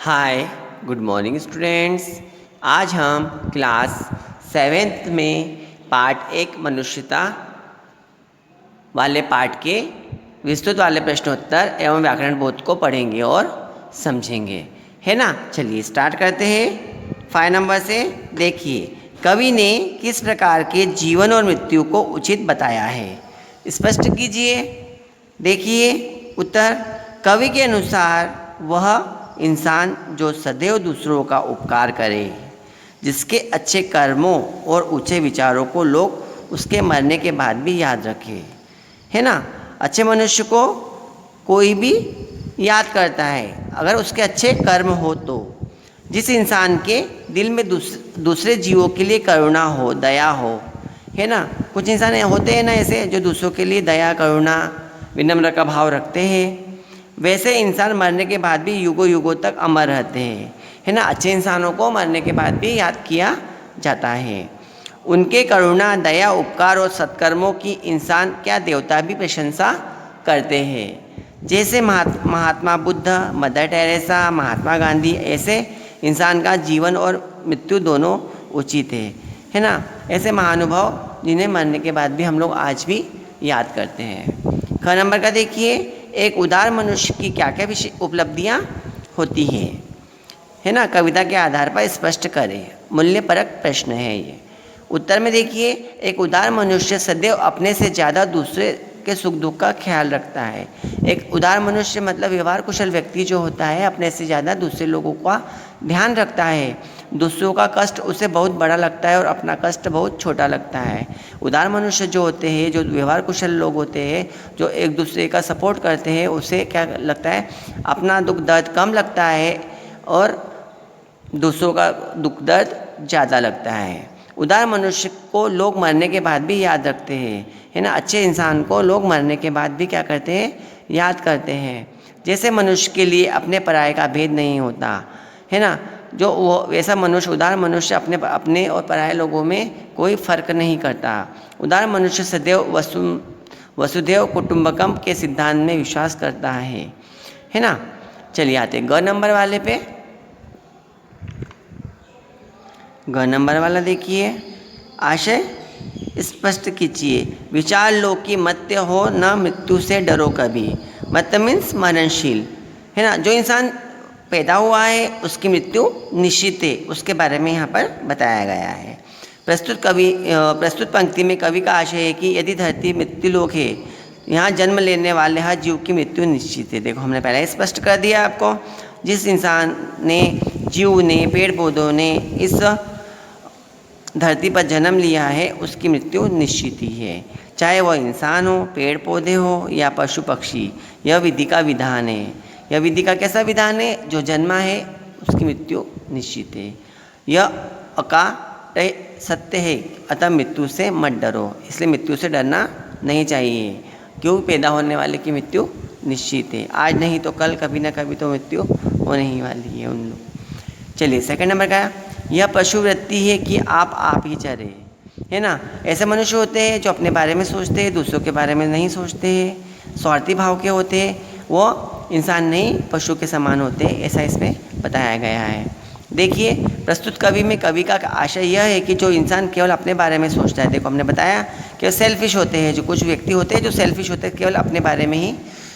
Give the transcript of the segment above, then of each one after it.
हाय, good morning students. आज हम class seventh में पार्ट एक मनुष्यता वाले पार्ट के विस्तृत वाले प्रश्नोत्तर एवं व्याकरण बोध को पढ़ेंगे और समझेंगे, है ना। चलिए स्टार्ट करते हैं। 5 नंबर से देखिए, कवि ने किस प्रकार के जीवन और मृत्यु को उचित बताया है, स्पष्ट कीजिए। देखिए उत्तर, कवि के अनुसार वह इंसान जो सदैव दूसरों का उपकार करे, जिसके अच्छे कर्मों और ऊंचे विचारों को लोग उसके मरने के बाद भी याद रखें, है ना। अच्छे मनुष्य को कोई भी याद करता है अगर उसके अच्छे कर्म हो तो। जिस इंसान के दिल में दूसरे जीवों के लिए करुणा हो, दया हो, है ना। कुछ इंसान होते हैं ना ऐसे जो दूसरों के लिए दया, करुणा, विनम्र का भाव रखते हैं। वैसे इंसान मरने के बाद भी युगों युगों तक अमर रहते हैं, है ना। अच्छे इंसानों को मरने के बाद भी याद किया जाता है। उनके करुणा, दया, उपकार और सत्कर्मों की इंसान क्या देवता भी प्रशंसा करते हैं। जैसे महात्मा बुद्ध, मदर टेरेसा, महात्मा गांधी, ऐसे इंसान का जीवन और मृत्यु दोनों उचित है ना। ऐसे महानुभाव जिन्हें मरने के बाद भी हम लोग आज भी याद करते हैं। ख नंबर का देखिए, एक उदार मनुष्य की क्या क्या उपलब्धियां होती हैं, है ना। कविता के आधार पर स्पष्ट करें। मूल्यपरक प्रश्न है ये। उत्तर में देखिए, एक उदार मनुष्य सदैव अपने से ज़्यादा दूसरे के सुख दुख का ख्याल रखता है। एक उदार मनुष्य मतलब व्यवहार कुशल व्यक्ति जो होता है, अपने से ज़्यादा दूसरे लोगों का ध्यान रखता है। दूसरों का कष्ट उसे बहुत बड़ा लगता है और अपना कष्ट बहुत छोटा लगता है। उदार मनुष्य जो होते हैं, जो व्यवहार कुशल लोग होते हैं, जो एक दूसरे का सपोर्ट करते हैं, उसे क्या लगता है, अपना दुख दर्द कम लगता है और दूसरों का दुख दर्द ज़्यादा लगता है। उदार मनुष्य को लोग मरने के बाद भी याद रखते हैं, है ना। अच्छे इंसान को लोग मरने के बाद भी क्या करते हैं, याद करते हैं। जैसे मनुष्य के लिए अपने पराये का भेद नहीं होता, है ना। जो वो वैसा मनुष्य, उदार मनुष्य अपने और पराये लोगों में कोई फर्क नहीं करता। उदार मनुष्य सदैव वसुधैव कुटुंबकम के सिद्धांत में विश्वास करता है ना। चलिए आते ग नंबर वाले पे। ग नंबर वाला देखिए, आशय स्पष्ट कीजिए। विचार लो कि मत्य हो, न मृत्यु से डरो कभी। मत्य मीन्स मरणशील, है ना। जो इंसान पैदा हुआ है उसकी मृत्यु निश्चित है, उसके बारे में यहाँ पर बताया गया है। प्रस्तुत पंक्ति में कवि का आशय है कि यदि धरती मृत्युलोक है, यहाँ जन्म लेने वाले हर जीव की मृत्यु निश्चित है। देखो हमने पहले स्पष्ट कर दिया आपको। जिस इंसान ने, जीव ने, पेड़ पौधों ने इस धरती पर जन्म लिया है उसकी मृत्यु निश्चित ही है, चाहे वह इंसान हो, पेड़ पौधे हो या पशु पक्षी। यह विधि का विधान है। यह विधि का कैसा विधान है, जो जन्मा है उसकी मृत्यु निश्चित है। यह अकाट्य सत्य है, अतः मृत्यु से मत डरो। इसलिए मृत्यु से डरना नहीं चाहिए, क्यों पैदा होने वाले की मृत्यु निश्चित है। आज नहीं तो कल, कभी ना कभी तो मृत्यु होने ही वाली है उन लोग। चलिए सेकंड नंबर का, यह पशुवृत्ति है कि आप ही चरे, है ना। ऐसे मनुष्य होते हैं जो अपने बारे में सोचते हैं, दूसरों के बारे में नहीं सोचते हैं, स्वार्थी भाव के होते हैं, वो इंसान नहीं पशु के समान होते हैं, ऐसा इसमें बताया गया है। देखिए प्रस्तुत कवि में कवि का आशय यह है कि जो इंसान केवल अपने बारे में सोचता है, देखो हमने बताया कि सेल्फिश होते हैं, जो कुछ व्यक्ति होते हैं जो सेल्फिश होते हैं, केवल अपने बारे में ही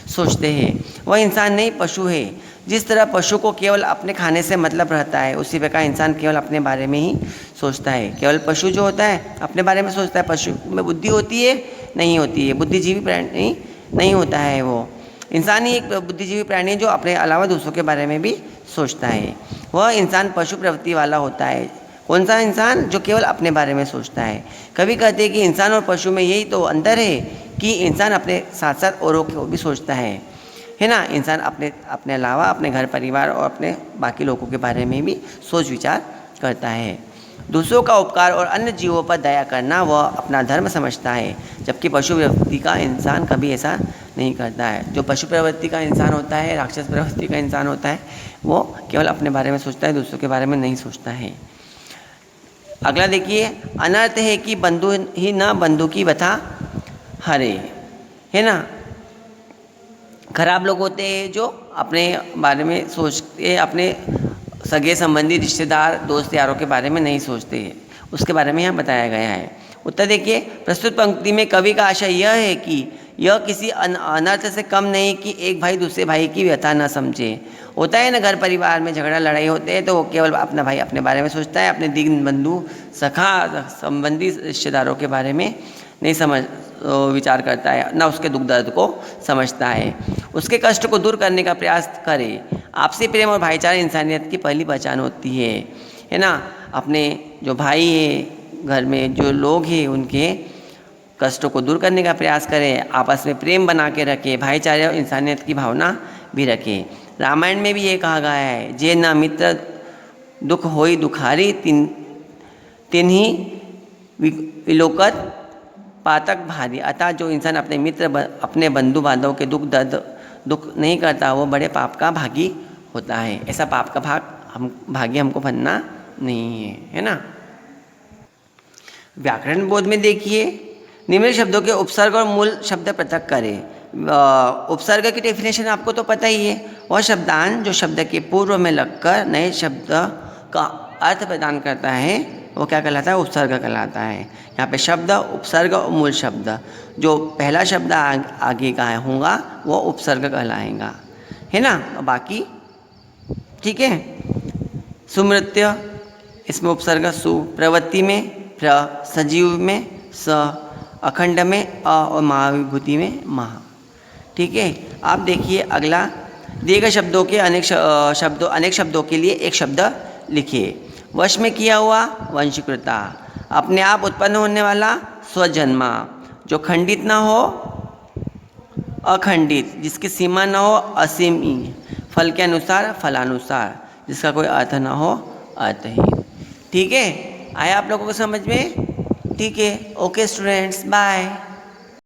सोचते हैं, वह इंसान नहीं पशु है। जिस तरह पशु को केवल अपने खाने से मतलब रहता है, उसी प्रकार इंसान केवल अपने बारे में ही सोचता है। केवल पशु जो होता है अपने बारे में सोचता है। पशु में बुद्धि होती है, नहीं होती है, बुद्धिजीवी प्राणी नहीं होता है। वो इंसान ही एक बुद्धिजीवी प्राणी है जो अपने अलावा दूसरों के बारे में भी सोचता है। वह इंसान पशु प्रवृत्ति वाला होता है। कौन सा इंसान, जो केवल अपने बारे में सोचता है। कभी कहते हैं कि इंसान और पशु में यही तो अंतर है कि इंसान अपने साथ साथ औरों को भी सोचता है ना। इंसान अपने अलावा अपने घर परिवार और अपने बाकी लोगों के बारे में भी सोच विचार करता है। दूसरों का उपकार और अन्य जीवों पर दया करना वह अपना धर्म समझता है, जबकि पशु प्रवृत्ति का इंसान कभी ऐसा नहीं करता है। जो पशु प्रवृत्ति का इंसान होता है, राक्षस प्रवृत्ति का इंसान होता है, वो केवल अपने बारे में सोचता है, दूसरों के बारे में नहीं सोचता है। अगला देखिए, अनर्थ है कि बंधु ही न बंधु की व्यथा हरे, है ना। खराब लोग होते हैं जो अपने बारे में सोचते, अपने सगे संबंधी रिश्तेदार दोस्त यारों के बारे में नहीं सोचते हैं, उसके बारे में यहाँ बताया गया है। उत्तर देखिए, प्रस्तुत पंक्ति में कवि का आशय यह है कि यह किसी अनर्थ से कम नहीं कि एक भाई दूसरे भाई की व्यथा न समझे। होता है ना, घर परिवार में झगड़ा लड़ाई होते हैं तो वो केवल अपना भाई अपने बारे में सोचता है, अपने दीन बंधु सखा संबंधी रिश्तेदारों के बारे में नहीं समझ विचार करता है, ना उसके दुख दर्द को समझता है। उसके कष्ट को दूर करने का प्रयास करे। आपसी प्रेम और भाईचारा इंसानियत की पहली पहचान होती है ना। अपने जो भाई है, घर में जो लोग हैं, उनके कष्टों को दूर करने का प्रयास करें, आपस में प्रेम बना के रखें, भाईचारे और इंसानियत की भावना भी रखें। रामायण में भी ये कहा गया है, जे न मित्र दुख होई दुखारी तिन्ही विलोकत पातक भारी। अतः जो इंसान अपने मित्र अपने बंधु बांधव के दुख नहीं करता, वो बड़े पाप का भागी होता है। ऐसा पाप का भागी हमको बनना नहीं है ना। व्याकरण बोध में देखिए, निम्न शब्दों के उपसर्ग और मूल शब्द पृथक करें। उपसर्ग की डेफिनेशन आपको तो पता ही है, वह शब्दांश जो शब्द के पूर्व में लगकर नए शब्द का अर्थ प्रदान करता है वो क्या कहलाता है? उपसर्ग कहलाता है। यहाँ पे शब्द, उपसर्ग और मूल शब्द, जो पहला शब्द आगे का होगा वो उपसर्ग कहलाएगा, है ना। बाकी ठीक है। सुमृत्य, इसमें उपसर्ग सु, प्रवृत्ति में प्र, सजीव में स, अखंड में अ और महाविभूति में महा। ठीक है। आप देखिए अगला, दिए गए शब्दों के अनेक शब्दों के लिए एक शब्द लिखिए। वश में किया हुआ वंशीकृता, अपने आप उत्पन्न होने वाला स्वजन्मा, जो खंडित ना हो अखंडित, जिसकी सीमा ना हो असीमी, फल के अनुसार फलानुसार, जिसका कोई अर्थ ना हो अर्थहीन। ठीक है, आया आप लोगों को समझ में? ठीक है, ओके स्टूडेंट्स, बाय।